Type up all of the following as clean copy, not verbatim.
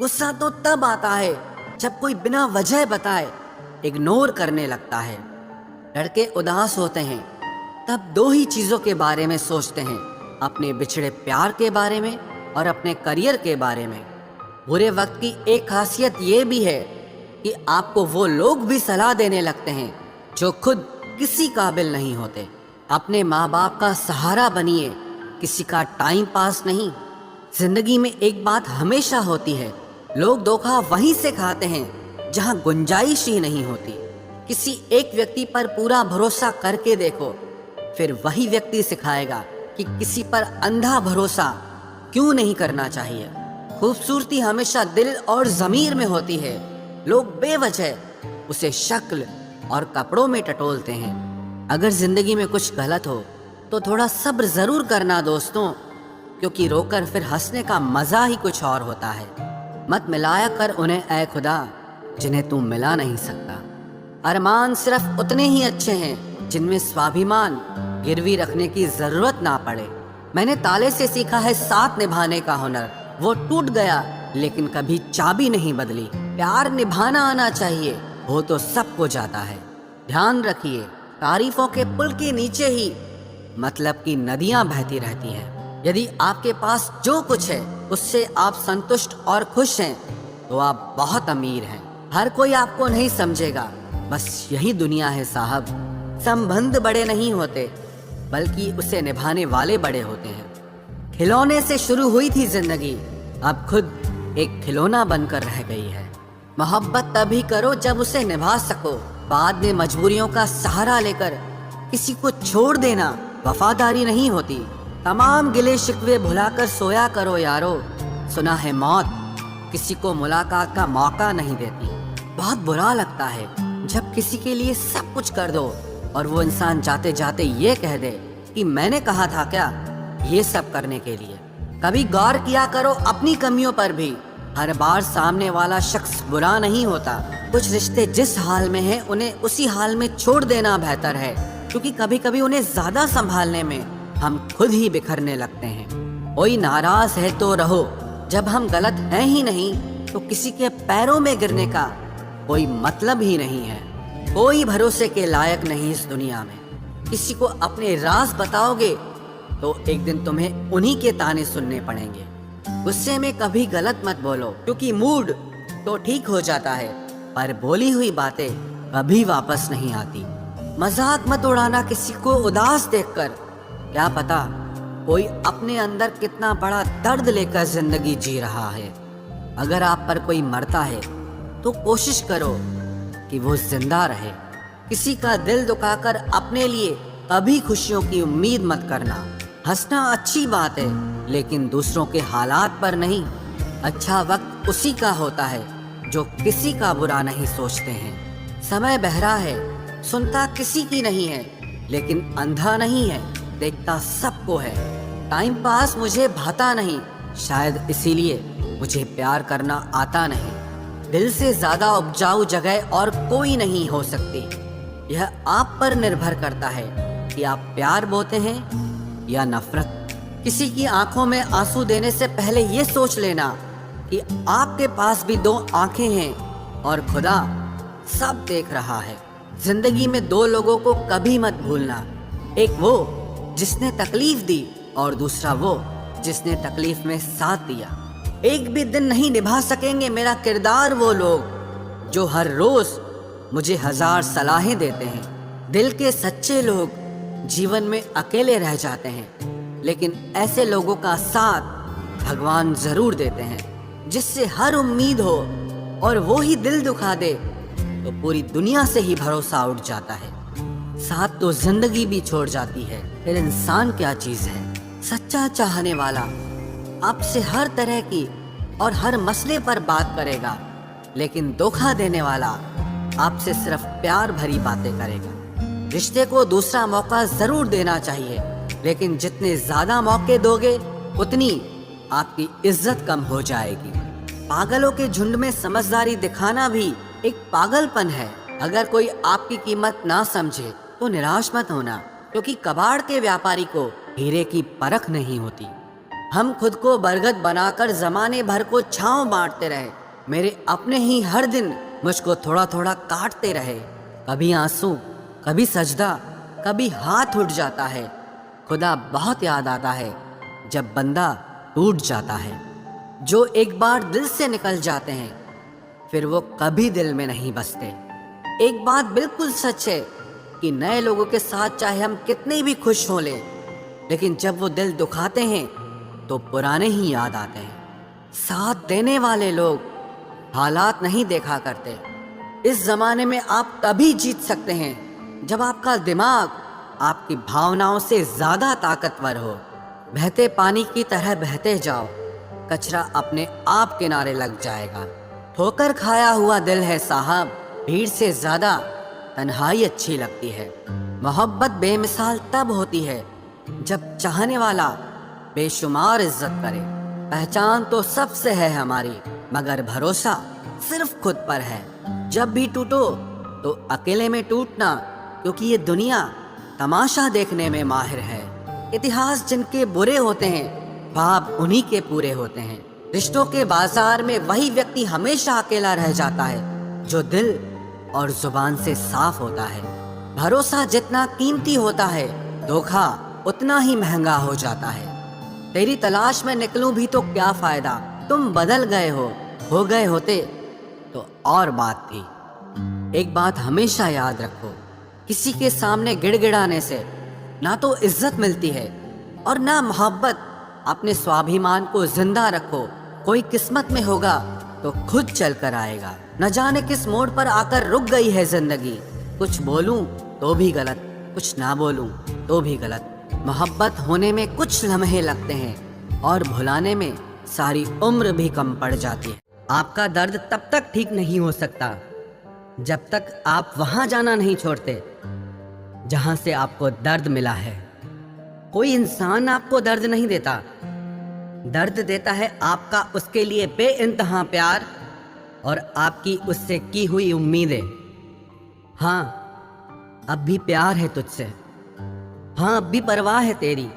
गुस्सा तो तब आता है जब कोई बिना वजह बताए इग्नोर करने लगता है। लड़के उदास होते हैं तब दो ही चीज़ों के बारे में सोचते हैं, अपने बिछड़े प्यार के बारे में और अपने करियर के बारे में। बुरे वक्त की एक खासियत ये भी है कि आपको वो लोग भी सलाह देने लगते हैं जो खुद किसी काबिल नहीं होते। अपने माँ बाप का सहारा बनिए, किसी का टाइम पास नहीं। जिंदगी में एक बात हमेशा होती है, लोग धोखा वहीं से खाते हैं जहाँ गुंजाइश ही नहीं होती। किसी एक व्यक्ति पर पूरा भरोसा करके देखो, फिर वही व्यक्ति सिखाएगा कि किसी पर अंधा भरोसा क्यों नहीं करना चाहिए। खूबसूरती हमेशा दिल और ज़मीर में होती है। लोग बेवजह उसे शक्ल और कपड़ों में टटोलते हैं। अगर जिंदगी में कुछ गलत हो तो थोड़ा सब्र जरूर करना दोस्तों, क्योंकि रोकर फिर हंसने का मजा ही कुछ और होता है। मत मिलाया कर उन्हें ऐ खुदा जिन्हें तू मिला नहीं सकता। अरमान सिर्फ उतने ही अच्छे हैं जिनमें स्वाभिमान गिरवी रखने की जरूरत ना पड़े। मैंने ताले से सीखा है साथ निभाने का हुनर। वो टूट गया लेकिन कभी चाबी नहीं बदली। प्यार निभाना आना चाहिए, हो तो सबको जाता है। ध्यान रखिए, तारीफों के पुल के नीचे ही मतलब की नदियां बहती रहती हैं। यदि आपके पास जो कुछ है उससे आप संतुष्ट और खुश हैं तो आप बहुत अमीर हैं। हर कोई आपको नहीं समझेगा, बस यही दुनिया है साहब। संबंध बड़े नहीं होते बल्कि उसे निभाने वाले बड़े होते हैं। खिलौने से शुरू हुई थी जिंदगी, अब खुद एक खिलौना बनकर रह गई है। मोहब्बत तभी करो जब उसे निभा सको। बाद में मजबूरियों का सहारा लेकर किसी को छोड़ देना वफादारी नहीं होती। तमाम गिले शिकवे भुलाकर सोया करो यारो। सुना है मौत किसी को मुलाकात का मौका नहीं देती। बहुत बुरा लगता है जब किसी के लिए सब कुछ कर दो और वो इंसान जाते जाते ये कह दे कि मैंने कहा था क्या ये सब करने के लिए। कभी गौर किया करो अपनी कमियों पर भी। हर बार सामने वाला शख्स बुरा नहीं होता। कुछ रिश्ते जिस हाल में हैं उन्हें उसी हाल में छोड़ देना बेहतर है, क्योंकि कभी कभी उन्हें ज्यादा संभालने में हम खुद ही बिखरने लगते हैं। कोई नाराज है तो रहो, जब हम गलत हैं ही नहीं तो किसी के पैरों में गिरने का कोई मतलब ही नहीं है। कोई भरोसे के लायक नहीं इस दुनिया में। किसी को अपने राज बताओगे तो एक दिन तुम्हें उन्हीं के ताने सुनने पड़ेंगे। गुस्से में कभी गलत मत बोलो, क्योंकि मूड तो ठीक हो जाता है पर बोली हुई बातें कभी वापस नहीं आती। मजाक मत उड़ाना किसी को उदास देखकर, क्या पता कोई अपने अंदर कितना बड़ा दर्द लेकर जिंदगी जी रहा है। अगर आप पर कोई मरता है तो कोशिश करो कि वो जिंदा रहे। किसी का दिल दुखाकर अपने लिए कभी खुशियों की उम्मीद मत करना। हंसना अच्छी बात है लेकिन दूसरों के हालात पर नहीं। अच्छा वक्त उसी का होता है जो किसी का बुरा नहीं सोचते हैं। समय बहरा है, सुनता किसी की नहीं है, लेकिन अंधा नहीं है, देखता सबको है। टाइम पास मुझे भाता नहीं, शायद इसीलिए मुझे प्यार करना आता नहीं। दिल से ज्यादा उपजाऊ जगह और कोई नहीं हो सकती। यह आप पर निर्भर करता है कि आप प्यार बोते हैं या नफरत। किसी की आंखों में आंसू देने से पहले ये सोच लेना कि आपके पास भी दो आंखें हैं और खुदा सब देख रहा है। जिंदगी में दो लोगों को कभी मत भूलना, एक वो जिसने तकलीफ दी और दूसरा वो जिसने तकलीफ में साथ दिया। एक भी दिन नहीं निभा सकेंगे मेरा किरदार वो लोग जो हर रोज मुझे 1000 सलाहें देते हैं। दिल के सच्चे लोग जीवन में अकेले रह जाते हैं, लेकिन ऐसे लोगों का साथ भगवान जरूर देते हैं जिससे हर उम्मीद हो और वो ही दिल दुखा दे तो पूरी दुनिया से ही भरोसा उठ जाता है। साथ तो जिंदगी भी छोड़ जाती है, फिर इंसान क्या चीज है। सच्चा चाहने वाला आपसे हर तरह की और हर मसले पर बात करेगा, लेकिन धोखा देने वाला आपसे सिर्फ प्यार भरी बातें करेगा। रिश्ते को दूसरा मौका जरूर देना चाहिए, लेकिन जितने ज्यादा मौके दोगे उतनी आपकी इज्जत कम हो जाएगी। पागलों के झुंड में समझदारी दिखाना भी एक पागलपन है। अगर कोई आपकी कीमत ना समझे तो निराश मत होना, क्योंकि कबाड़ के व्यापारी को हीरे की परख नहीं होती। हम खुद को बरगद बनाकर जमाने भर को छांव बांटते रहे। मेरे अपने ही हर दिन मुझको थोड़ा थोड़ा काटते रहे। कभी आंसू, कभी सजदा, कभी हाथ उठ जाता है। खुदा बहुत याद आता है जब बंदा टूट जाता है। जो एक बार दिल से निकल जाते हैं फिर वो कभी दिल में नहीं बसते। एक बात बिल्कुल सच है कि नए लोगों के साथ चाहे हम कितने भी खुश हो लें, लेकिन जब वो दिल दुखाते हैं तो पुराने ही याद आते हैं। साथ देने वाले लोग हालात नहीं देखा करते। इस जमाने में आप तभी जीत सकते हैं जब आपका दिमाग आपकी भावनाओं से ज्यादा ताकतवर हो। बहते पानी की तरह बहते जाओ, कचरा अपने आप किनारे लग जाएगा। ठोकर खाया हुआ दिल है साहब, भीड़ से ज्यादा तन्हाई अच्छी लगती है। मोहब्बत बेमिसाल तब होती है जब चाहने वाला बेशुमार इज्जत करे। पहचान तो सबसे है हमारी, मगर भरोसा सिर्फ खुद पर है। जब भी टूटो तो अकेले में टूटना, क्योंकि ये दुनिया तमाशा देखने में माहिर है। इतिहास जिनके बुरे होते हैं, ख्वाब उन्हीं के पूरे होते हैं। रिश्तों के बाजार में वही व्यक्ति हमेशा अकेला रह जाता है जो दिल और जुबान से साफ होता है। भरोसा जितना कीमती होता है, धोखा उतना ही महंगा हो जाता है। तेरी तलाश में निकलूं भी तो क्या फायदा, तुम बदल गए हो गए होते तो और बात थी। एक बात हमेशा याद रखो, किसी के सामने गिड़गिड़ाने से ना तो इज्जत मिलती है और ना मोहब्बत। अपने स्वाभिमान को जिंदा रखो। कोई किस्मत में होगा तो खुद चल कर आएगा। न जाने किस मोड़ पर आकर रुक गई है जिंदगी। कुछ बोलूं तो भी गलत, कुछ ना बोलूं तो भी गलत। मोहब्बत होने में कुछ लम्हे लगते हैं और भुलाने में सारी उम्र भी कम पड़ जाती है। आपका दर्द तब तक ठीक नहीं हो सकता जब तक आप वहां जाना नहीं छोड़ते जहां से आपको दर्द मिला है। कोई इंसान आपको दर्द नहीं देता, दर्द देता है आपका उसके लिए बेइंतहा प्यार और आपकी उससे की हुई उम्मीदें। हाँ, अब भी प्यार है तुझसे। हाँ, अब भी परवाह है तेरी।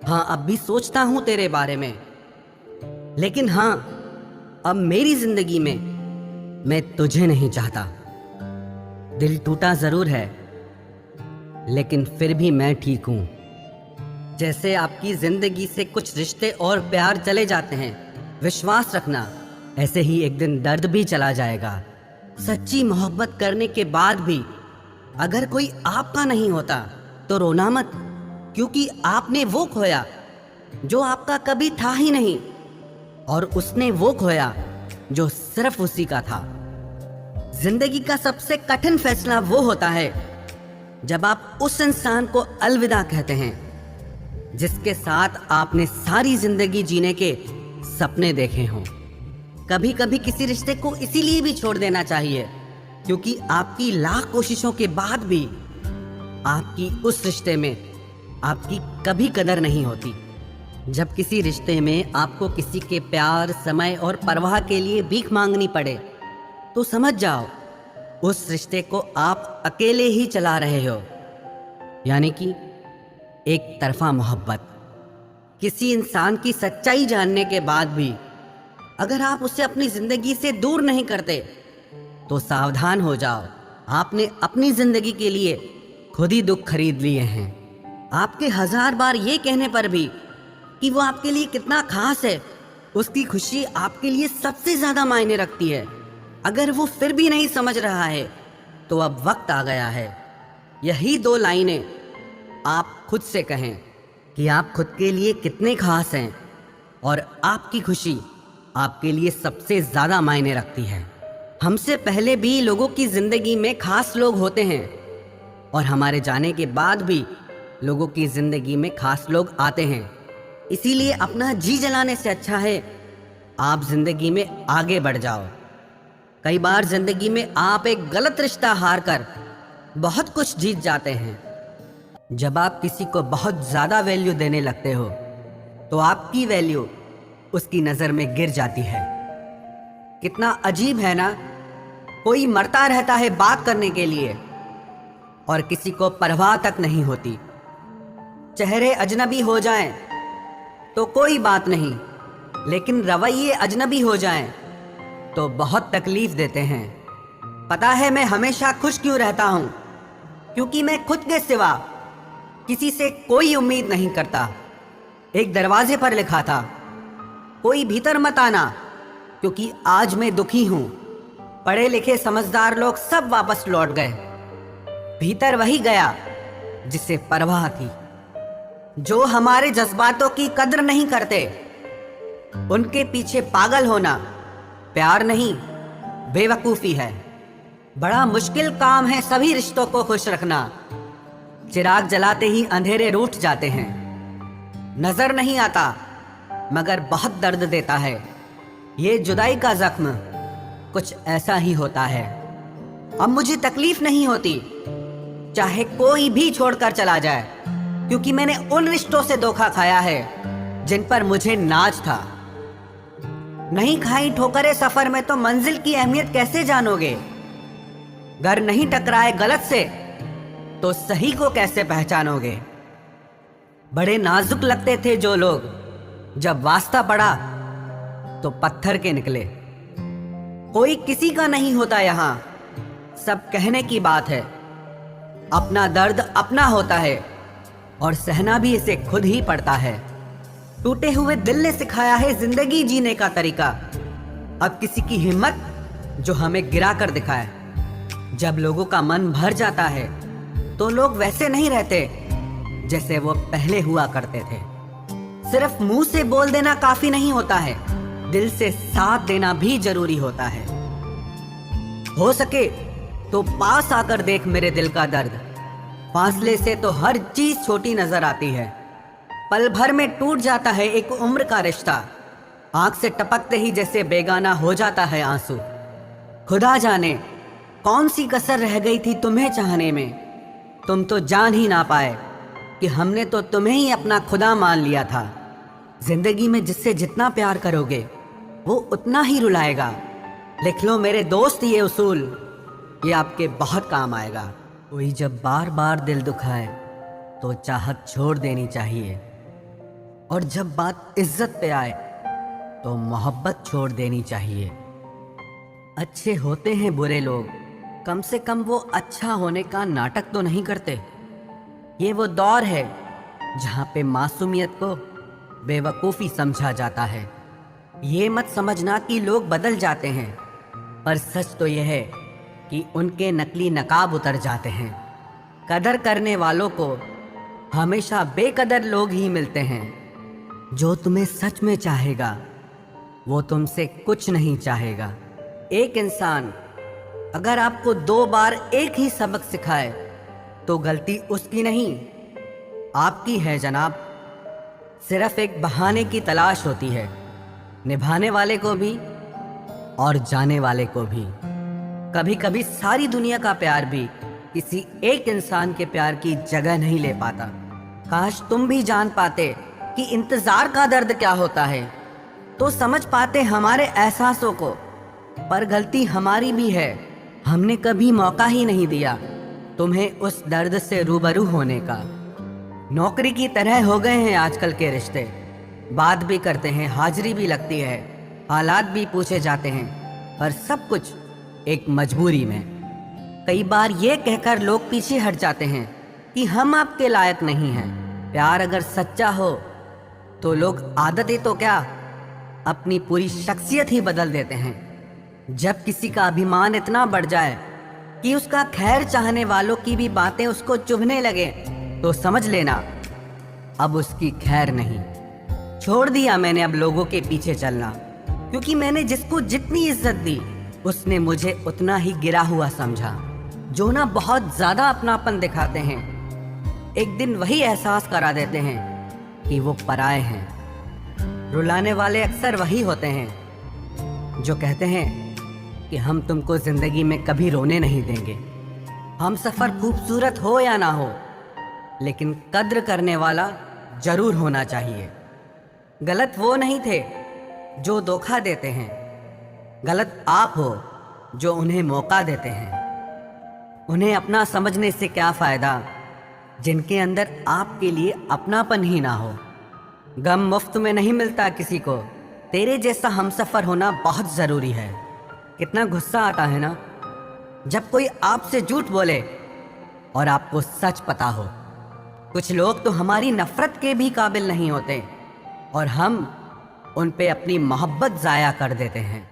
हाँ, अब भी सोचता हूं तेरे बारे में। लेकिन हाँ, अब मेरी जिंदगी में मैं तुझे नहीं चाहता। दिल टूटा जरूर है, लेकिन फिर भी मैं ठीक हूं। जैसे आपकी जिंदगी से कुछ रिश्ते और प्यार चले जाते हैं, विश्वास रखना ऐसे ही एक दिन दर्द भी चला जाएगा। सच्ची मोहब्बत करने के बाद भी अगर कोई आपका नहीं होता तो रोना मत, क्योंकि आपने वो खोया जो आपका कभी था ही नहीं, और उसने वो खोया जो सिर्फ उसी का था। जिंदगी का सबसे कठिन फैसला वो होता है जब आप उस इंसान को अलविदा कहते हैं जिसके साथ आपने सारी जिंदगी जीने के सपने देखे हों। कभी कभी किसी रिश्ते को इसीलिए भी छोड़ देना चाहिए क्योंकि आपकी लाख कोशिशों के बाद भी आपकी उस रिश्ते में आपकी कभी कदर नहीं होती। जब किसी रिश्ते में आपको किसी के प्यार, समय और परवाह के लिए भीख मांगनी पड़े तो समझ जाओ उस रिश्ते को आप अकेले ही चला रहे हो, यानी कि एक तरफा मोहब्बत। किसी इंसान की सच्चाई जानने के बाद भी अगर आप उसे अपनी जिंदगी से दूर नहीं करते तो सावधान हो जाओ, आपने अपनी जिंदगी के लिए खुद ही दुख खरीद लिए हैं। आपके 1000 बार ये कहने पर भी कि वो आपके लिए कितना खास है, उसकी खुशी आपके लिए सबसे ज्यादा मायने रखती है। अगर वो फिर भी नहीं समझ रहा है तो अब वक्त आ गया है यही 2 लाइनें आप खुद से कहें कि आप खुद के लिए कितने खास हैं और आपकी खुशी आपके लिए सबसे ज्यादा मायने रखती है। हमसे पहले भी लोगों की जिंदगी में खास लोग होते हैं और हमारे जाने के बाद भी लोगों की जिंदगी में खास लोग आते हैं। इसीलिए अपना जी जलाने से अच्छा है आप जिंदगी में आगे बढ़ जाओ। कई बार जिंदगी में आप एक गलत रिश्ता हार कर बहुत कुछ जीत जाते हैं। जब आप किसी को बहुत ज्यादा वैल्यू देने लगते हो तो आपकी वैल्यू उसकी नजर में गिर जाती है। कितना अजीब है ना, कोई मरता रहता है बात करने के लिए और किसी को परवाह तक नहीं होती। चेहरे अजनबी हो जाएं तो कोई बात नहीं, लेकिन रवैये अजनबी हो जाएं तो बहुत तकलीफ देते हैं। पता है मैं हमेशा खुश क्यों रहता हूं? क्योंकि मैं खुद के सिवा किसी से कोई उम्मीद नहीं करता। एक दरवाजे पर लिखा था, कोई भीतर मत आना, क्योंकि आज मैं दुखी हूं। पढ़े लिखे समझदार लोग सब वापस लौट गए। भीतर वही गया जिसे परवाह थी। जो हमारे जज्बातों की कद्र नहीं करते, उनके पीछे पागल होना प्यार नहीं, बेवकूफी है। बड़ा मुश्किल काम है सभी रिश्तों को खुश रखना। चिराग जलाते ही अंधेरे रूठ जाते हैं। नजर नहीं आता मगर बहुत दर्द देता है। ये जुदाई का जख्म कुछ ऐसा ही होता है। अब मुझे तकलीफ नहीं होती चाहे कोई भी छोड़कर चला जाए, क्योंकि मैंने उन रिश्तों से धोखा खाया है जिन पर मुझे नाज था। नहीं खाई ठोकरें सफर में तो मंजिल की अहमियत कैसे जानोगे? घर नहीं टकराए गलत से तो सही को कैसे पहचानोगे? बड़े नाजुक लगते थे जो लोग, जब वास्ता पड़ा तो पत्थर के निकले। कोई किसी का नहीं होता यहां, सब कहने की बात है। अपना दर्द अपना होता है और सहना भी इसे खुद ही पड़ता है। टूटे हुए दिल ने सिखाया है जिंदगी जीने का तरीका। अब किसी की हिम्मत जो हमें गिरा कर दिखाए। जब लोगों का मन भर जाता है तो लोग वैसे नहीं रहते जैसे वो पहले हुआ करते थे। सिर्फ मुंह से बोल देना काफी नहीं होता है, दिल से साथ देना भी जरूरी होता है। हो सके तो पास आकर देख मेरे दिल का दर्द। फासले से तो हर चीज छोटी नजर आती है। पल भर में टूट जाता है एक उम्र का रिश्ता। आंख से टपकते ही जैसे बेगाना हो जाता है आंसू। खुदा जाने कौन सी कसर रह गई थी तुम्हें चाहने में। तुम तो जान ही ना पाए कि हमने तो तुम्हें ही अपना खुदा मान लिया था। जिंदगी में जिससे जितना प्यार करोगे वो उतना ही रुलाएगा। लिख लो मेरे दोस्त ये उसूल, ये आपके बहुत काम आएगा। कोई जब बार बार दिल दुखाए तो चाहत छोड़ देनी चाहिए, और जब बात इज्जत पे आए तो मोहब्बत छोड़ देनी चाहिए। अच्छे होते हैं बुरे लोग, कम से कम वो अच्छा होने का नाटक तो नहीं करते। ये वो दौर है जहाँ पे मासूमियत को बेवकूफ़ी समझा जाता है। ये मत समझना कि लोग बदल जाते हैं, पर सच तो यह है कि उनके नकली नकाब उतर जाते हैं। कदर करने वालों को हमेशा बेकदर लोग ही मिलते हैं। जो तुम्हें सच में चाहेगा वो तुमसे कुछ नहीं चाहेगा। एक इंसान अगर आपको 2 बार एक ही सबक सिखाए तो गलती उसकी नहीं आपकी है जनाब। सिर्फ एक बहाने की तलाश होती है, निभाने वाले को भी और जाने वाले को भी। कभी कभी सारी दुनिया का प्यार भी किसी एक इंसान के प्यार की जगह नहीं ले पाता। काश तुम भी जान पाते कि इंतजार का दर्द क्या होता है, तो समझ पाते हमारे एहसासों को। पर गलती हमारी भी है, हमने कभी मौका ही नहीं दिया तुम्हें उस दर्द से रूबरू होने का। नौकरी की तरह हो गए हैं आजकल के रिश्ते। बात भी करते हैं, हाजिरी भी लगती है, हालात भी पूछे जाते हैं, पर सब कुछ एक मजबूरी में। कई बार ये कहकर लोग पीछे हट जाते हैं कि हम आपके लायक नहीं हैं। प्यार अगर सच्चा हो तो लोग आदतें तो क्या, अपनी पूरी शख्सियत ही बदल देते हैं। जब किसी का अभिमान इतना बढ़ जाए कि उसका खैर चाहने वालों की भी बातें उसको चुभने लगे, तो समझ लेना अब उसकी खैर नहीं। छोड़ दिया मैंने अब लोगों के पीछे चलना, क्योंकि मैंने जिसको जितनी इज्जत दी उसने मुझे उतना ही गिरा हुआ समझा। जो ना बहुत ज्यादा अपनापन दिखाते हैं, एक दिन वही एहसास करा देते हैं कि वो पराए हैं। रुलाने वाले अक्सर वही होते हैं जो कहते हैं कि हम तुमको जिंदगी में कभी रोने नहीं देंगे। हम सफर खूबसूरत हो या ना हो, लेकिन कद्र करने वाला जरूर होना चाहिए। गलत वो नहीं थे जो धोखा देते हैं, गलत आप हो जो उन्हें मौका देते हैं। उन्हें अपना समझने से क्या फायदा जिनके अंदर आपके लिए अपनापन ही ना हो। गम मुफ्त में नहीं मिलता किसी को। तेरे जैसा हमसफर होना बहुत ज़रूरी है। कितना गुस्सा आता है ना जब कोई आपसे झूठ बोले और आपको सच पता हो। कुछ लोग तो हमारी नफरत के भी काबिल नहीं होते और हम उन पे अपनी मोहब्बत ज़ाया कर देते हैं।